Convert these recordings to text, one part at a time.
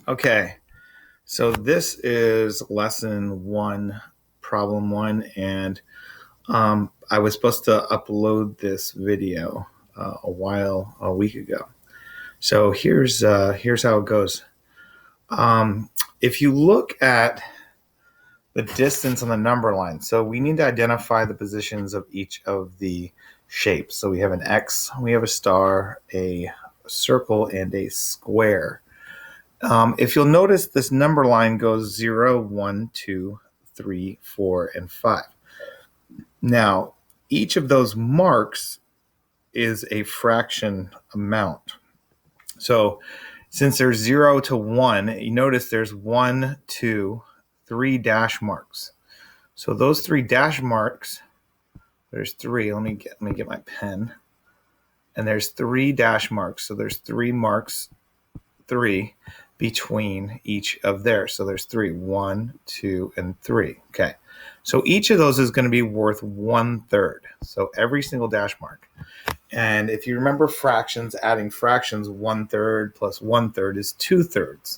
Okay, so this is lesson one, problem one, and I was supposed to upload this video a week ago. So here's how it goes. If you look at the distance on the number line, so we need to identify the positions of each of the shapes. So we have an X, we have a star, a circle, and a square. If you'll notice, this number line goes 0, 1, 2, 3, 4, and 5. Now, each of those marks is a fraction amount. So since there's 0 to 1, you notice there's 1, 2, 3 dash marks. So those 3 dash marks, there's 3. Let me get my pen. And there's 3 dash marks. So there's 3 marks, 3 between each of theirs. So there's 3, 1, 2, and 3. Okay. So each of those is going to be worth 1/3. So every single dash mark. And if you remember fractions, adding fractions, 1/3 plus 1/3 is 2/3.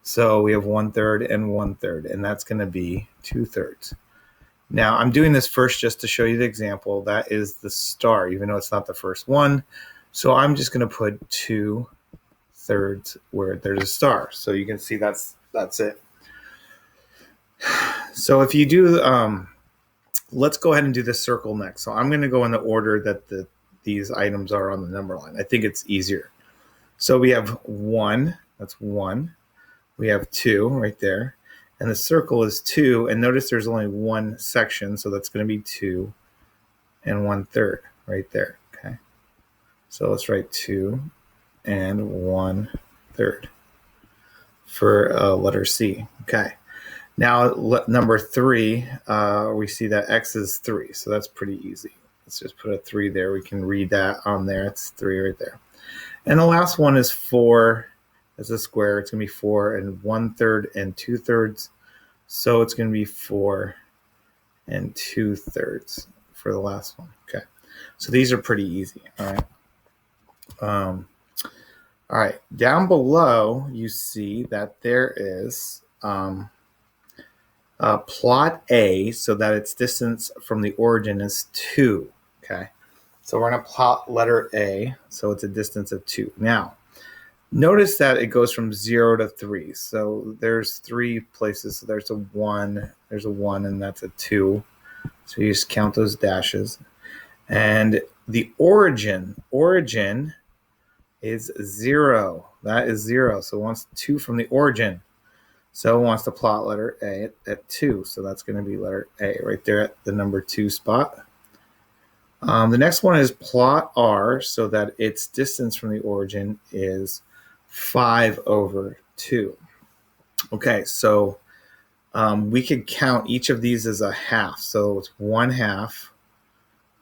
So we have 1/3 and 1/3, and that's going to be 2/3. Now I'm doing this first just to show you the example. That is the star, even though it's not the first one. So I'm just going to put 2/3 where there's a star. So you can see that's it. So if you do, let's go ahead and do the circle next. So I'm going to go in the order that these items are on the number line. I think it's easier. So we have 1, that's 1. We have 2 right there. And the circle is 2. And notice there's only one section, so that's going to be 2 and 1/3 right there. Okay. So let's write 2 and 1/3 for letter C. Okay. Now number 3, we see that X is 3, so that's pretty easy. Let's just put a 3 there. We can read that on there. It's 3 right there. And the last one is 4 as a square. It's going to be 4 and 1/3 and 2/3. So it's going to be 4 and 2/3 for the last one. Okay. So these are pretty easy. All right. All right. Down below, you see that there is plot A, so that its distance from the origin is 2. Okay. So we're going to plot letter A, so it's a distance of 2. Now, notice that it goes from 0 to 3. So there's 3 places. So there's a 1, and that's a 2. So you just count those dashes. And the origin is 0. That is 0. So it wants 2 from the origin. So it wants to plot letter A at 2. So that's going to be letter A right there at the number 2 spot. The next one is plot R, so that its distance from the origin is 5/2. Okay, so we could count each of these as a half. So it's 1/2,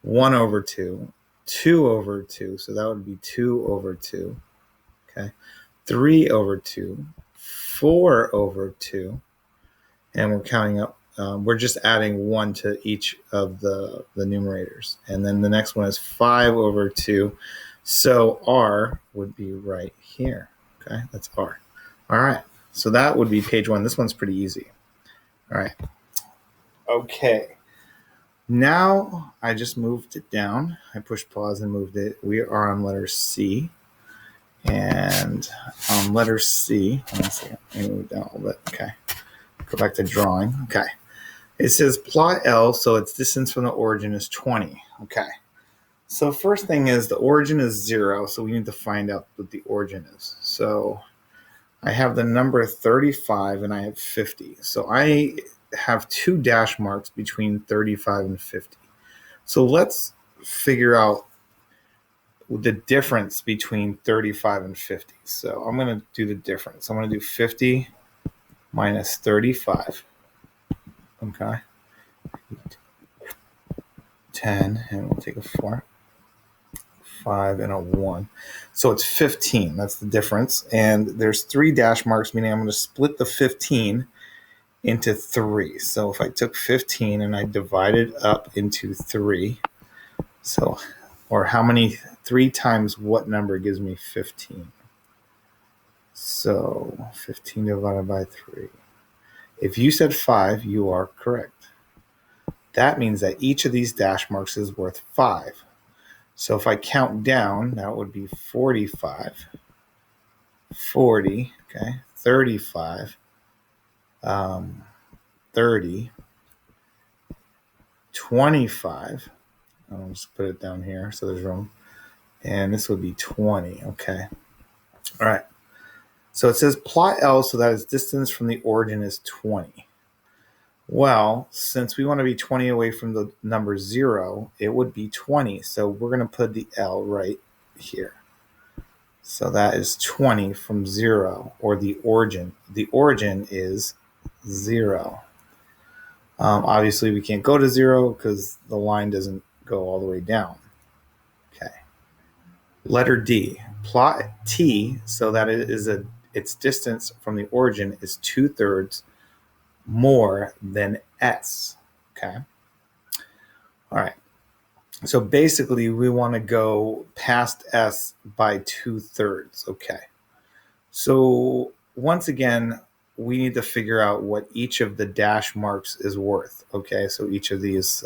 1/2, 2/2. So that would be 2/2. Okay, 3/2, 4/2, and we're counting up. We're just adding 1 to each of the numerators. And then the next one is 5/2. So R would be right here. Okay, that's R. All right, so that would be page 1. This one's pretty easy. All right. Okay. Now I just moved it down. I pushed pause and moved it. We are on letter C. And on letter C, let's see, let me move it down a little bit. Okay. Go back to drawing. Okay. It says plot L, so its distance from the origin is 20. Okay. So first thing is the origin is 0, so we need to find out what the origin is. So I have the number 35 and I have 50. So I have 2 dash marks between 35 and 50. So let's figure out the difference between 35 and 50. So I'm going to do the difference. I'm going to do 50 minus 35. Okay. 10, and we'll take a 4, 5, and a 1. So it's 15. That's the difference. And there's 3 dash marks, meaning I'm going to split the 15 into 3. So if I took 15 and I divided up into 3, so, or how many, 3 times what number gives me 15? So 15 divided by 3. If you said 5, you are correct. That means that each of these dash marks is worth 5. So if I count down, that would be 45, 40, okay, 35, 30, 25. I'll just put it down here so there's room. And this would be 20, okay. All right. So it says plot L so that its distance from the origin is 20. Well, since we want to be 20 away from the number 0, it would be 20. So we're going to put the L right here. So that is 20 from 0, or the origin. The origin is 0. Obviously, we can't go to 0 because the line doesn't go all the way down. Okay. Letter D. Plot T so that its distance from the origin is 2/3 more than S. Okay. All right. So basically, we want to go past S by 2/3. Okay. So once again, we need to figure out what each of the dash marks is worth. Okay. So each of these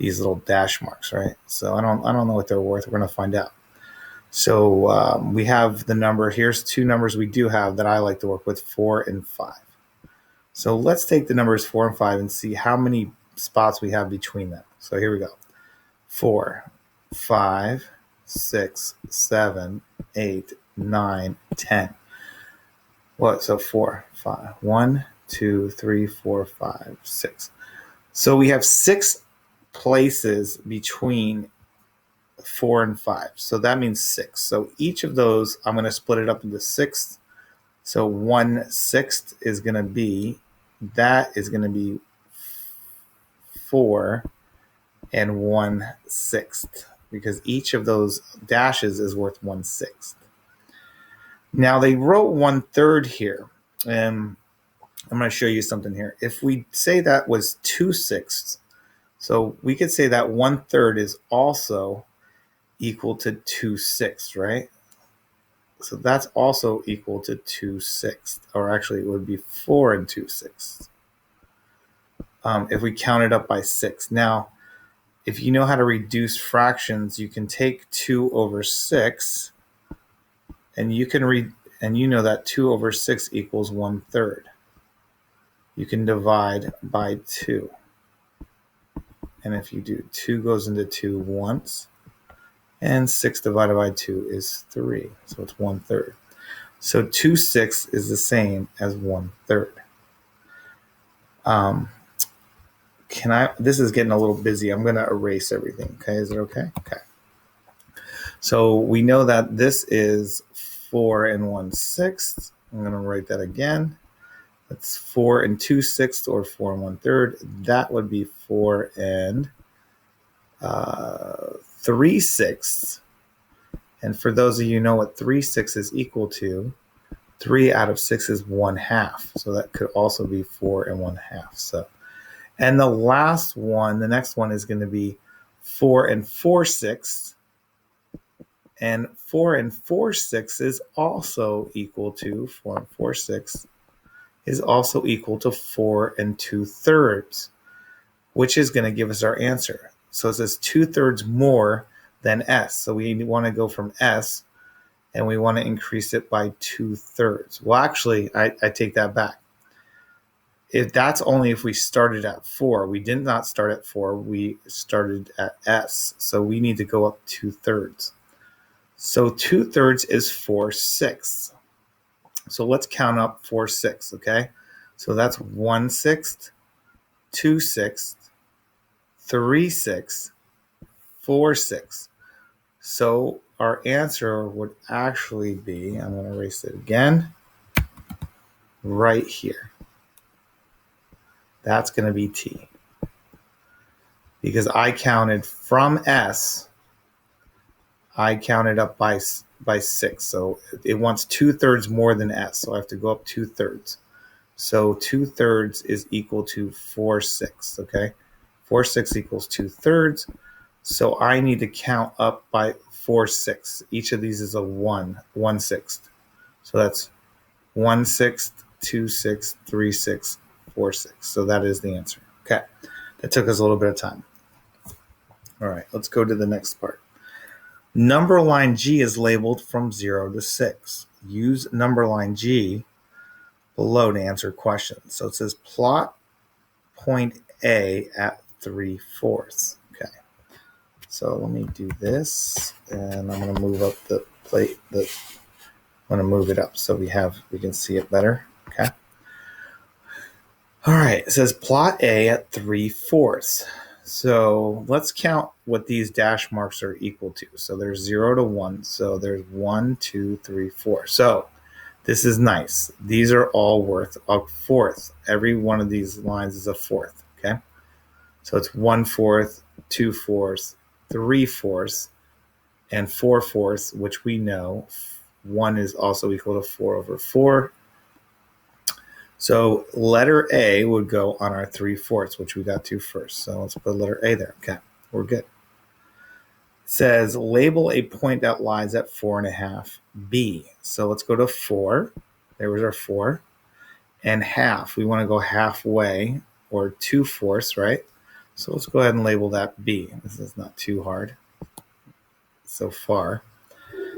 little dash marks, right? So I don't know what they're worth. We're going to find out. So we have the number. Here's two numbers we do have that I like to work with, 4 and 5. So let's take the numbers 4 and 5 and see how many spots we have between them. So here we go. 4, 5, 6, 7, 8, 9, 10. What? So 4, 5. 1, 2, 3, 4, 5, 6. So we have 6 places between 4 and 5. So that means 6. So each of those, I'm going to split it up into 6. So 1/6 is going to be, that is going to be 4 and 1/6, because each of those dashes is worth 1/6. Now they wrote 1/3 here, and I'm going to show you something here. If we say that was 2/6, so we could say that 1/3 is also equal to 2/6, right? So that's also equal to 2/6, or actually it would be 4 and 2/6. If we count it up by 6. Now, if you know how to reduce fractions, you can take 2/6, and you can and you know that 2/6 equals 1/3. You can divide by 2. And if you do, 2 goes into 2 once, and 6 divided by 2 is 3. So it's 1/3. So 2/6 is the same as 1/3. This is getting a little busy. I'm going to erase everything. Okay, is it okay? Okay. So we know that this is 4 and 1/6. I'm going to write that again. That's 4 and 2/6, or 4 and 1/3. That would be 4 and 3/6. And for those of you who know what 3/6 is equal to, 3 out of 6 is 1/2. So that could also be 4 and 1/2. So, and the last one, the next one is going to be 4 and 4/6. And 4 and 4/6 is also equal to 4 and 4/6 is also equal to 4 and 2/3, which is going to give us our answer. So it says 2/3 more than S. So we want to go from S, and we want to increase it by 2/3. Well, actually, I take that back. If that's only if we started at 4. We did not start at 4. We started at S. So we need to go up 2/3. So 2/3 is 4/6. So let's count up 4/6, okay? So that's 1/6, 2/6, 3/6, 4/6. So our answer would actually be, I'm going to erase it again, right here. That's going to be T. Because I counted from S, I counted up by 6. So it wants 2/3 more than S. So I have to go up 2/3. So 2/3 is equal to 4/6, okay? 4/6 equals 2/3. So I need to count up by 4/6. Each of these is a 1/6. So that's 1/6, 2/6, 3/6, 4/6. So that is the answer. Okay, that took us a little bit of time. All right, let's go to the next part. Number line G is labeled from 0 to 6. Use number line G below to answer questions. So it says plot point A at 3/4. Okay. So let me do this, and I'm going to move up the plate. I'm going to move it up so we can see it better. Okay. All right. It says plot A at 3/4. So let's count what these dash marks are equal to. So there's 0 to 1. So there's 1, 2, 3, 4. So this is nice. These are all worth a fourth. Every one of these lines is a fourth. Okay. So it's 1/4, 2/4, 3/4, and 4/4, which we know 1 is also equal to 4/4. So letter A would go on our 3/4, which we got to first. So let's put letter A there. Okay, we're good. It says label a point that lies at 4.5 B. So let's go to 4. There was our 4. And half, we want to go halfway, or 2/4, right? So let's go ahead and label that B. This is not too hard so far.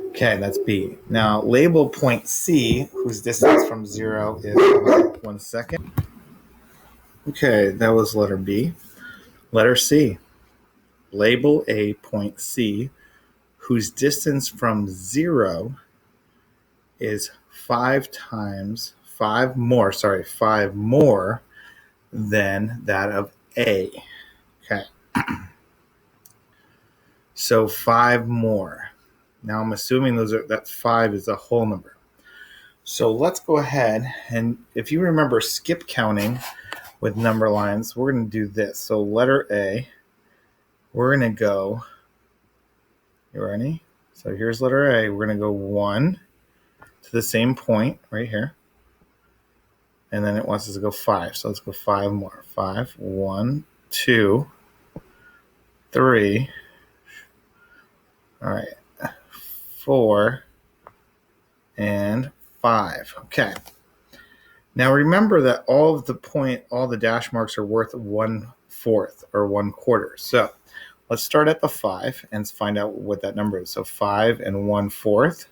Okay, that's B. Now label point C, whose distance from 0 is 1 second. Okay, that was letter B. Letter C. Label a point C, whose distance from 0 is 5 more than that of A. Okay. So 5 more. Now I'm assuming that 5 is a whole number. So let's go ahead, and if you remember skip counting with number lines, we're going to do this. So letter A, we're going to go, you ready? So here's letter A. We're going to go 1 to the same point right here. And then it wants us to go 5. So let's go 5 more. 5, 1, 2, 3. All right. 4 and 5. Okay. Now remember that all the dash marks are worth 1/4 or 1/4. So let's start at the 5 and find out what that number is. So 5 and 1/4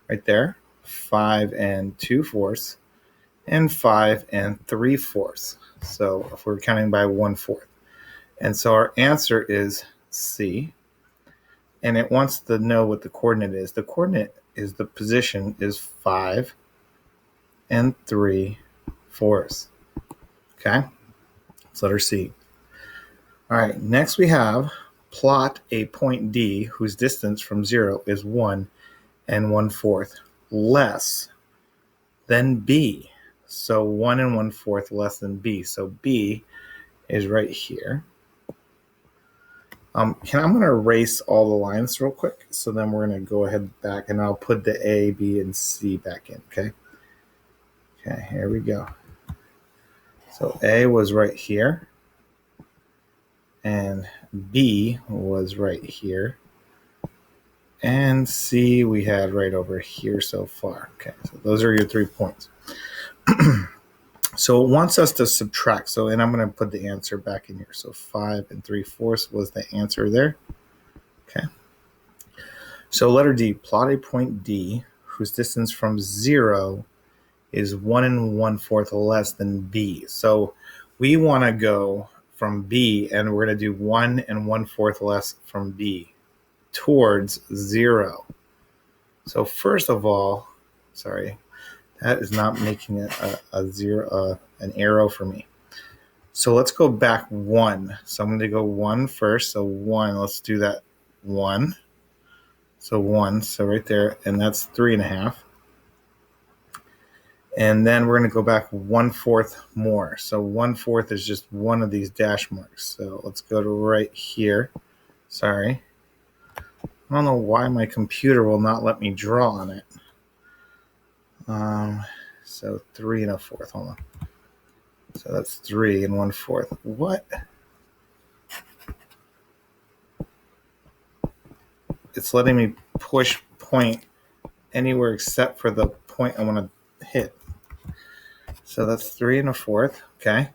right there. 5 and 2/4, and 5 and 3/4. So if we're counting by 1/4. And so our answer is C. And it wants to know what the coordinate is. The coordinate is the position is 5 and 3/4. Okay, it's letter C. All right, next we have plot a point D whose distance from 0 is 1 and 1/4 less than B. So 1 and 1/4 less than B. So B is right here. I'm going to erase all the lines real quick. So then we're going to go ahead back, and I'll put the A, B, and C back in. Okay. Okay, here we go. So A was right here, and B was right here, and C we had right over here so far. Okay, so those are your 3 points. So it wants us to subtract. So, and I'm going to put the answer back in here. So 5 and 3/4 was the answer there. Okay. So letter D, plot a point D whose distance from 0 is 1 and 1/4 less than B. So we want to go from B, and we're going to do 1 and 1/4 less from B towards 0. So first of all, sorry, that is not making a zero, an arrow for me. So let's go back 1. So I'm going to go 1 first. So 1, let's do that 1. So 1, so right there, and that's 3.5. And then we're going to go back 1/4 more. So 1/4 is just one of these dash marks. So let's go to right here. Sorry. I don't know why my computer will not let me draw on it. So 3 1/4. Hold on. So that's 3 1/4. What? It's letting me push point anywhere except for the point I want to hit. So that's 3 1/4, okay?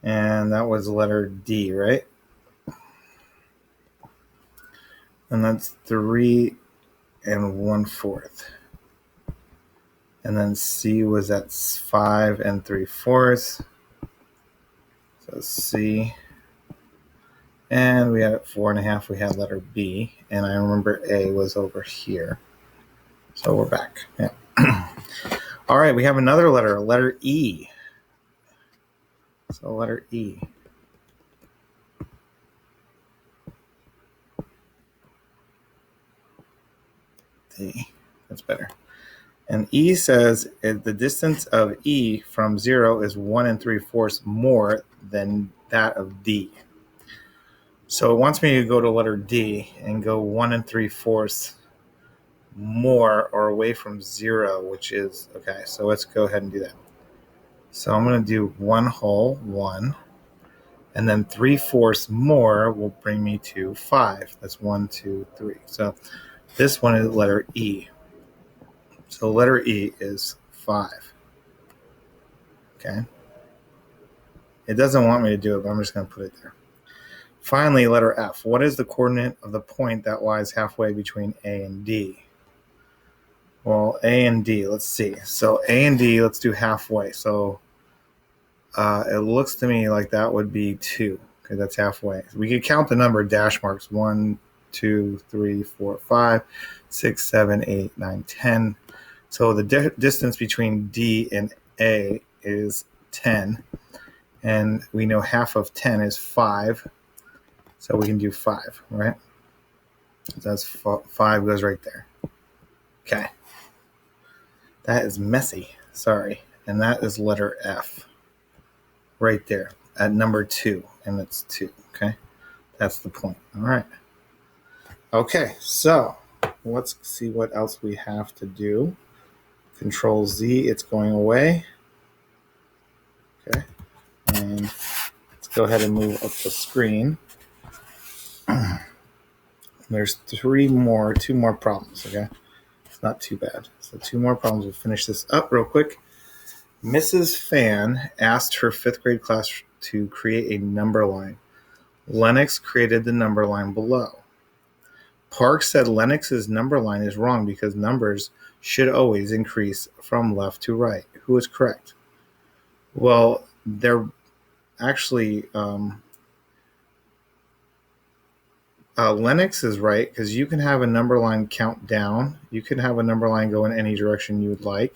And that was letter D, right? And that's 3 1/4. And then C was at 5 3/4. So C. And we had at 4 1/2, we had letter B. And I remember A was over here. So we're back. Yeah. All right, we have another letter E. So letter E. D. That's better. And E says the distance of E from 0 is 1 3/4 more than that of D. So it wants me to go to letter D and go 1 3/4 more or away from 0, which is, okay, so let's go ahead and do that. So I'm going to do 1 whole 1, and then 3/4 more will bring me to 5. That's 1, 2, 3. So this one is letter E. So letter E is 5. Okay. It doesn't want me to do it, but I'm just going to put it there. Finally, letter F. What is the coordinate of the point that lies halfway between A and D? Well, A and D, let's see. So A and D, let's do halfway. So it looks to me like that would be 2. Okay, that's halfway. We could count the number of dash marks. 1, 2, 3, 4, 5, 6, 7, 8, 9, 10. So the distance between D and A is 10. And we know half of 10 is 5. So we can do 5, right? So that's 5 goes right there. Okay. That is messy. Sorry. And that is letter F. Right there at number 2. And it's 2. Okay. That's the point. All right. Okay. So let's see what else we have to do. Control Z. It's going away. Okay. And let's go ahead and move up the screen. There's 2 more problems, okay? It's not too bad. So 2 more problems. We'll finish this up real quick. Mrs. Fan asked her 5th grade class to create a number line. Lennox created the number line below. Park said Lennox's number line is wrong because numbers should always increase from left to right. Who is correct? Well, they're actually... Lennox is right because you can have a number line count down. You can have a number line go in any direction you would like.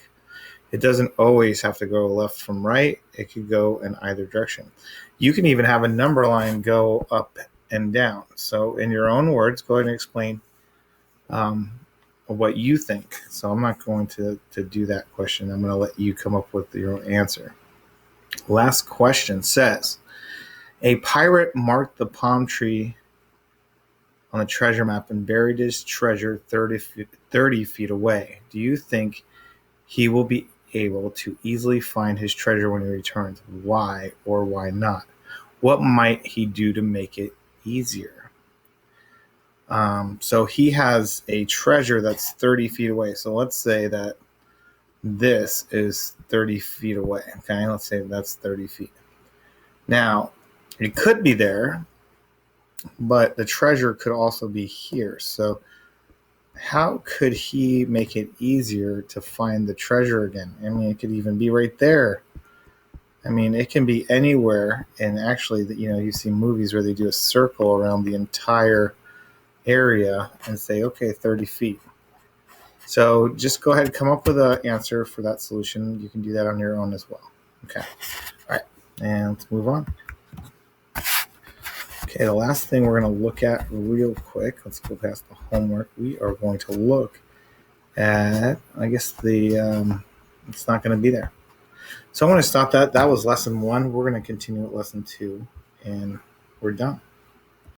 It doesn't always have to go left from right. It could go in either direction. You can even have a number line go up and down. So in your own words, go ahead and explain what you think. So I'm not going to do that question. I'm going to let you come up with your own answer. Last question says, a pirate marked the palm tree on the treasure map and buried his treasure 30 feet away. Do you think he will be able to easily find his treasure when he returns? Why or why not? What might he do to make it easier? So he has a treasure that's 30 feet away. So let's say that this is 30 feet away. Okay, let's say that's 30 feet. Now, it could be there, but the treasure could also be here. So how could he make it easier to find the treasure again? I mean, it could even be right there. I mean, it can be anywhere. And actually, you see movies where they do a circle around the entire area and say, okay, 30 feet. So just go ahead and come up with an answer for that solution. You can do that on your own as well. Okay. All right. And let's move on. Okay, the last thing we're going to look at real quick, let's go past the homework. We are going to look at, I guess it's not going to be there. So I'm going to stop that. That was lesson 1. We're going to continue at lesson 2, and we're done.